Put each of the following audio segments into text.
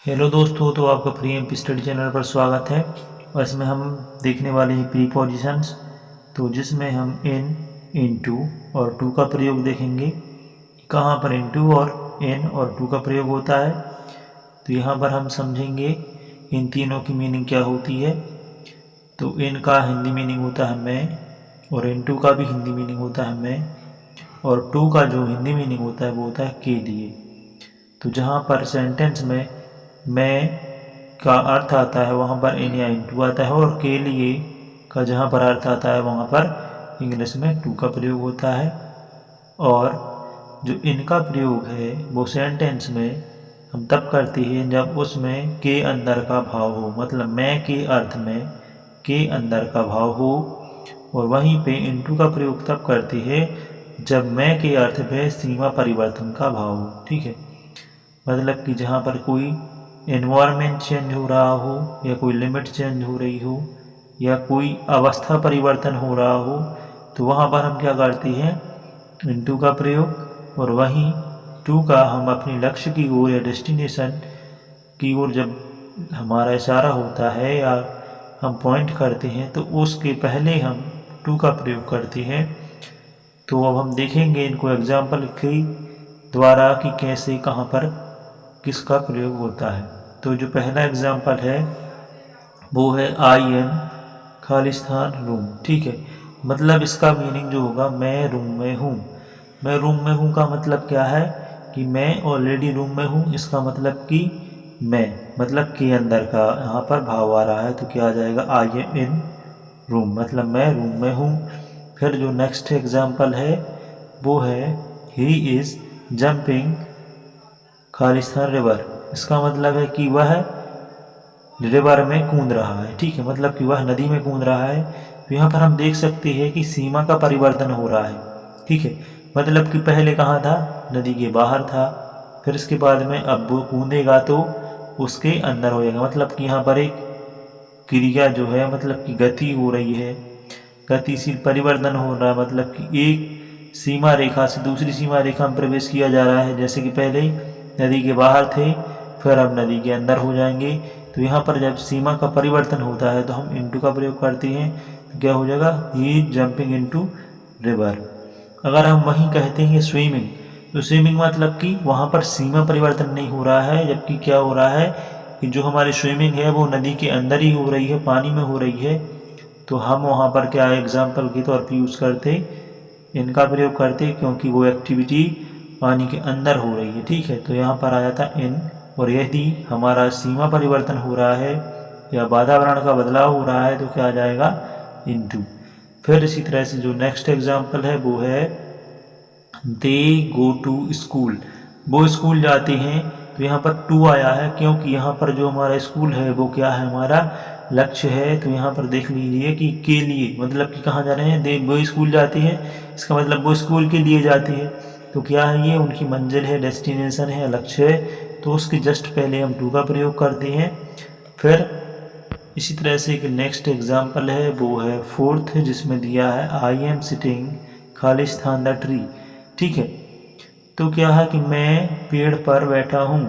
Hello दोस्तों, तो आपका free M P study channel पर स्वागत है। और इसमें हम देखने वाले हैं प्रीपोजिशंस, तो जिसमें हम इन, इनटू और टू का प्रयोग देखेंगे। कहाँ पर इनटू और इन और टू का प्रयोग होता है, तो यहाँ पर हम समझेंगे इन तीनों की मीनिंग क्या होती है। तो इन का हिंदी मीनिंग होता है मैं, और इनटू का भी हिंदी मीनिंग होता है मैं, और टू का जो हिंदी मीनिंग होता है वो होता है के लिए। तो जहाँ पर सेंटेंस में मैं का अर्थ आता है वहाँ पर इन या इनटू आता है, और के लिए का जहाँ पर अर्थ आता है वहाँ पर इंग्लिश में टू का प्रयोग होता है। और जो इनका प्रयोग है वो सेंटेंस में हम तब करते हैं जब उसमें के अंदर का भाव हो, मतलब मैं के अर्थ में के अंदर का भाव हो। और वहीं पे इनटू का प्रयोग तब करते हैं जब मैं के अर्थ में सीमा परिवर्तन का भाव हो। ठीक है, मतलब कि जहाँ पर कोई एनवायरनमेंट चेंज हो रहा हो, या कोई लिमिट चेंज हो रही हो, या कोई अवस्था परिवर्तन हो रहा हो, तो वहाँ पर हम क्या करते हैं, इनटू का प्रयोग। और वहीं टू का हम अपने लक्ष्य की ओर या डेस्टिनेशन की ओर जब हमारा इशारा होता है या हम पॉइंट करते हैं तो उसके पहले हम टू का प्रयोग करते हैं। तो अब हम देखेंगे इनको एग्जाम्पल के द्वारा कि कैसे कहाँ पर किसका प्रयोग होता है। तो जो पहला एग्जाम्पल है वो है आई एम खालिस्तान रूम। ठीक है, मतलब इसका मीनिंग जो होगा मैं रूम में हूँ। मैं रूम में हूँ का मतलब क्या है कि मैं ऑलरेडी रूम में हूँ, इसका मतलब कि मैं मतलब के अंदर का यहाँ पर भाव आ रहा है, तो क्या आ जाएगा आई एम इन रूम, मतलब मैं रूम में हूँ। फिर जो नेक्स्ट एग्जाम्पल है वो है he is jumping Khalistan river. इसका मतलब है कि वह रिवर में कूद रहा है। ठीक है, मतलब कि वह नदी में कूद रहा है। तो यहाँ पर हम देख सकते हैं कि सीमा का परिवर्तन हो रहा है। ठीक है, मतलब कि पहले कहाँ था, नदी के बाहर था, फिर इसके बाद में अब वो कूदेगा तो उसके अंदर हो जाएगा। मतलब कि यहाँ पर एक क्रिया जो है, मतलब कि गति हो रही है, गतिशील परिवर्तन हो रहा है, मतलब कि एक सीमा रेखा से दूसरी सीमा रेखा में प्रवेश किया जा रहा है। जैसे कि पहले नदी के बाहर थे, फिर अब नदी के अंदर हो जाएंगे। तो यहाँ पर जब सीमा का परिवर्तन होता है तो हम इनटू का प्रयोग करते हैं, तो क्या हो जाएगा, ही जंपिंग इनटू रिवर। अगर हम वहीं कहते हैं स्विमिंग, तो स्विमिंग मतलब कि वहाँ पर सीमा परिवर्तन नहीं हो रहा है, जबकि क्या हो रहा है कि जो हमारी स्विमिंग है वो नदी के अंदर ही हो रही है, पानी में हो रही है। तो हम वहाँ पर क्या एग्जाम्पल के तौर पर यूज़ करते, इनका प्रयोग करते, क्योंकि वो एक्टिविटी पानी के अंदर हो रही है। ठीक है, तो यहाँ पर आया था इन। और यदि हमारा सीमा परिवर्तन हो रहा है या वातावरण का बदलाव हो रहा है तो क्या आ जाएगा, इनटू। फिर इसी तरह से जो नेक्स्ट एग्जाम्पल है वो है दे गो टू स्कूल। वो स्कूल जाते हैं, तो यहाँ पर टू आया है क्योंकि यहाँ पर जो हमारा स्कूल है वो क्या है, हमारा लक्ष्य है। तो यहाँ पर देख लीजिए कि के लिए मतलब कि कहाँ जा रहे हैं, दे वो स्कूल जाते हैं, इसका मतलब वो स्कूल के लिए जाते हैं। तो क्या है, ये उनकी मंजिल है, डेस्टिनेशन है, लक्ष्य है। तो उसके जस्ट पहले हम टू का प्रयोग करते हैं। फिर इसी तरह से एक नेक्स्ट एग्जाम्पल है वो है फोर्थ, जिसमें दिया है I am sitting Khalistan the tree. ठीक है, तो क्या है कि मैं पेड़ पर बैठा हूँ।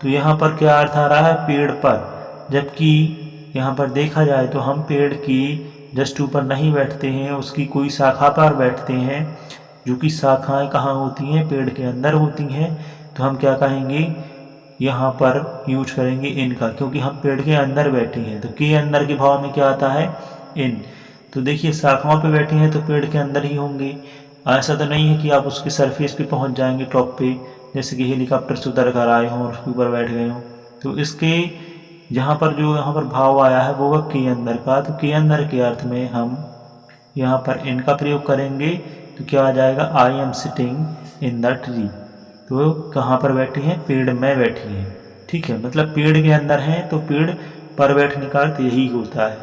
तो यहाँ पर क्या अर्थ आ रहा है, पेड़ पर, जबकि यहाँ पर देखा जाए तो हम पेड़ की जस्ट ऊपर नहीं बैठते हैं, उसकी कोई शाखा पर बैठते हैं, जो कि शाखाएं कहाँ होती हैं, पेड़ के अंदर होती हैं। तो हम क्या कहेंगे, यहाँ पर यूज करेंगे इनका, क्योंकि हम पेड़ के अंदर बैठे हैं। तो के अंदर के भाव में क्या आता है, इन। तो देखिए शाखाओं पे बैठे हैं तो पेड़ के अंदर ही होंगे। ऐसा तो नहीं है कि आप उसके सरफेस पे पहुंच जाएंगे, टॉप पे, जैसे कि हेलीकॉप्टर से उतर कर आए हों और उसके ऊपर बैठ गए हों। तो इसके यहाँ पर भाव आया है वो के अंदर का। तो के अंदर के अर्थ में हम यहाँ पर इनका प्रयोग करेंगे, तो क्या आ जाएगा, I am sitting in the tree. तो कहाँ पर बैठे हैं, पेड़ में बैठी हैं। ठीक है, मतलब पेड़ के अंदर हैं तो पेड़ पर बैठने का अर्थ यही होता है।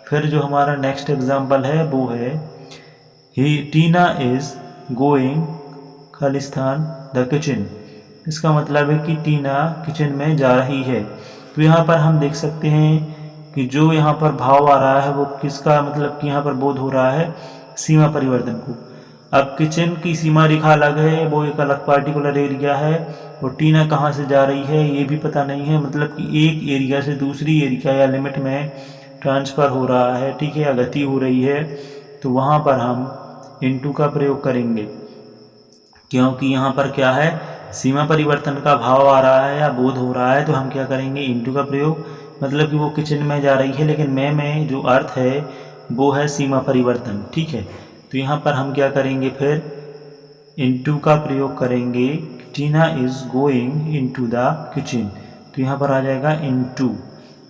फिर जो हमारा नेक्स्ट एग्जाम्पल है वो है ही टीना इज गोइंग खालिस्तान द किचन। इसका मतलब है कि टीना किचन में जा रही है। तो यहाँ पर हम देख सकते हैं कि जो यहाँ पर भाव आ रहा है वो किसका, मतलब कि यहाँ पर बोध हो रहा है सीमा परिवर्तन को। अब किचन की सीमा रेखा अलग है, वो एक अलग पार्टिकुलर एरिया है, और टीना कहाँ से जा रही है ये भी पता नहीं है, मतलब कि एक एरिया से दूसरी एरिया या लिमिट में ट्रांसफ़र हो रहा है, ठीक है, या गति हो रही है, तो वहाँ पर हम इनटू का प्रयोग करेंगे, क्योंकि यहाँ पर क्या है, सीमा परिवर्तन का भाव आ रहा है या बोध हो रहा है, तो हम क्या करेंगे, इनटू का प्रयोग। मतलब कि वो किचन में जा रही है, लेकिन में जो अर्थ है वो है सीमा परिवर्तन, ठीक है। तो यहाँ पर हम क्या करेंगे, फिर इनटू का प्रयोग करेंगे। Tina is going into the kitchen, तो यहाँ पर आ जाएगा इनटू।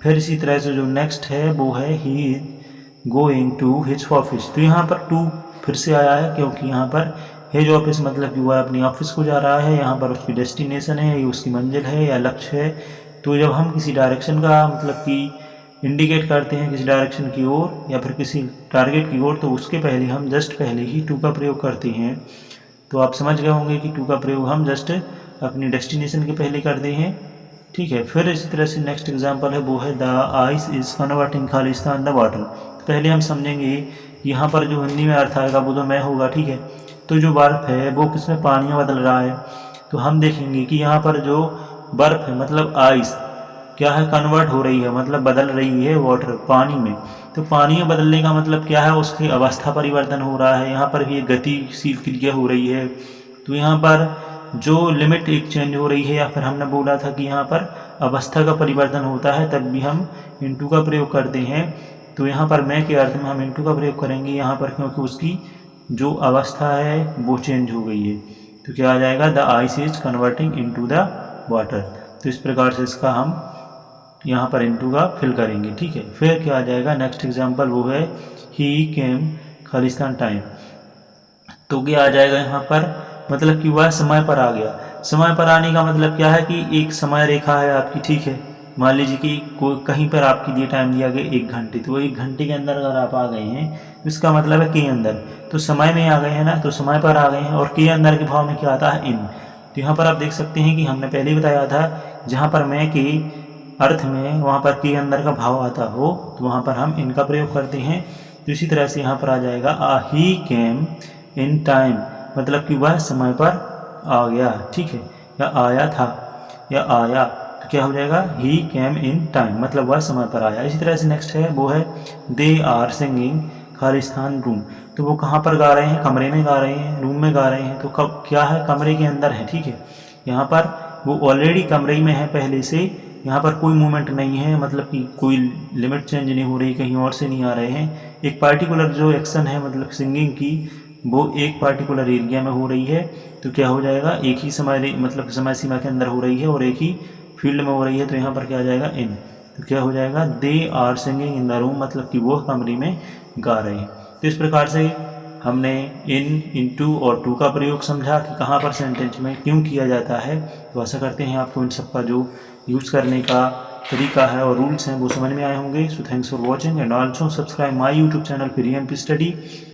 फिर इसी तरह से जो नेक्स्ट है वो है he is going to his office, तो यहाँ पर टू फिर से आया है, क्योंकि यहाँ पर हिज ऑफिस मतलब कि वह अपनी ऑफिस को जा रहा है, यहाँ पर उसकी डेस्टिनेशन है, ये उसकी मंजिल है या लक्ष्य है। तो जब हम किसी डायरेक्शन का मतलब कि इंडिकेट करते हैं किसी डायरेक्शन की ओर या फिर किसी टारगेट की ओर, तो उसके पहले हम जस्ट पहले ही टू का प्रयोग करते हैं। तो आप समझ गए होंगे कि टू का प्रयोग हम जस्ट अपनी डेस्टिनेशन के पहले करते हैं, ठीक है। फिर इसी तरह से नेक्स्ट एग्जांपल है वो है the ice is converting Khalistan the water. पहले हम समझेंगे यहाँ पर जो हिंदी में अर्थ आएगा वो तो मैं होगा, ठीक है। तो जो बर्फ़ है वो किसमें पानी में बदल रहा है, तो हम देखेंगे कि यहाँ पर जो बर्फ़ है मतलब आइस क्या है, कन्वर्ट हो रही है, मतलब बदल रही है वाटर पानी में। तो पानी में बदलने का मतलब क्या है, उसकी अवस्था परिवर्तन हो रहा है, यहाँ पर भी एक गतिशील क्रिया हो रही है। तो यहाँ पर जो लिमिट एक चेंज हो रही है, या फिर हमने बोला था कि यहाँ पर अवस्था का परिवर्तन होता है, तब भी हम इनटू का प्रयोग करते हैं। तो यहाँ पर मैं के अर्थ में हम इनटू का प्रयोग करेंगे यहाँ पर, क्योंकि उसकी जो अवस्था है वो चेंज हो गई है। तो क्या आ जाएगा, the ice is converting into the water. तो इस प्रकार से इसका हम यहाँ पर इनटू का फिल करेंगे, ठीक है। फिर क्या आ जाएगा, नेक्स्ट एग्जांपल वो है ही केम खालिस्तान टाइम। तो क्या आ जाएगा यहाँ पर, मतलब कि वह समय पर आ गया। समय पर आने का मतलब क्या है कि एक समय रेखा है आपकी, ठीक है। मान लीजिए कि कोई कहीं पर आपकी दिए टाइम दिया गया 1 घंटे, तो 1 घंटे के अंदर अगर आप आ गए हैं तो इसका मतलब है के अंदर, तो समय में आ गए हैं ना, तो समय पर आ गए हैं। और के अंदर के भाव में क्या आता है, इन। तो यहाँ पर आप देख सकते हैं कि हमने पहले ही बताया था, जहाँ पर मैं के अर्थ में वहाँ पर के अंदर का भाव आता हो तो वहाँ पर हम इनका प्रयोग करते हैं। तो इसी तरह से यहाँ पर आ जाएगा ही केम इन टाइम, मतलब कि वह समय पर आ गया, ठीक है, या आया था या आया। तो क्या हो जाएगा, ही केम इन टाइम, मतलब वह समय पर आया। इसी तरह से नेक्स्ट है वो है दे आर सिंगिंग खालिस्तान रूम। तो वो कहाँ पर गा रहे हैं, कमरे में गा रहे हैं, रूम में गा रहे हैं। तो कब क्या है, कमरे के अंदर है, ठीक है। यहाँ पर वो ऑलरेडी कमरे में है पहले से, यहाँ पर कोई मूवमेंट नहीं है, मतलब कि कोई लिमिट चेंज नहीं हो रही, कहीं और से नहीं आ रहे हैं। एक पार्टिकुलर जो एक्शन है मतलब सिंगिंग की, वो एक पार्टिकुलर एरिया में हो रही है। तो क्या हो जाएगा, एक ही समय मतलब समय सीमा के अंदर हो रही है और एक ही फील्ड में हो रही है। तो यहाँ पर क्या आ जाएगा, इन। तो क्या हो जाएगा, they are singing in the room, मतलब कि वो कमरे में गा रहे हैं। तो इस प्रकार से हमने इन, इनटू और टू का प्रयोग समझा कि कहाँ पर सेंटेंस में क्यों किया जाता है। तो आशा करते हैं आपको इन सब का जो यूज़ करने का तरीका है और रूल्स हैं वो समझ में आए होंगे। So thanks for watching and also subscribe my YouTube channel Priyam study.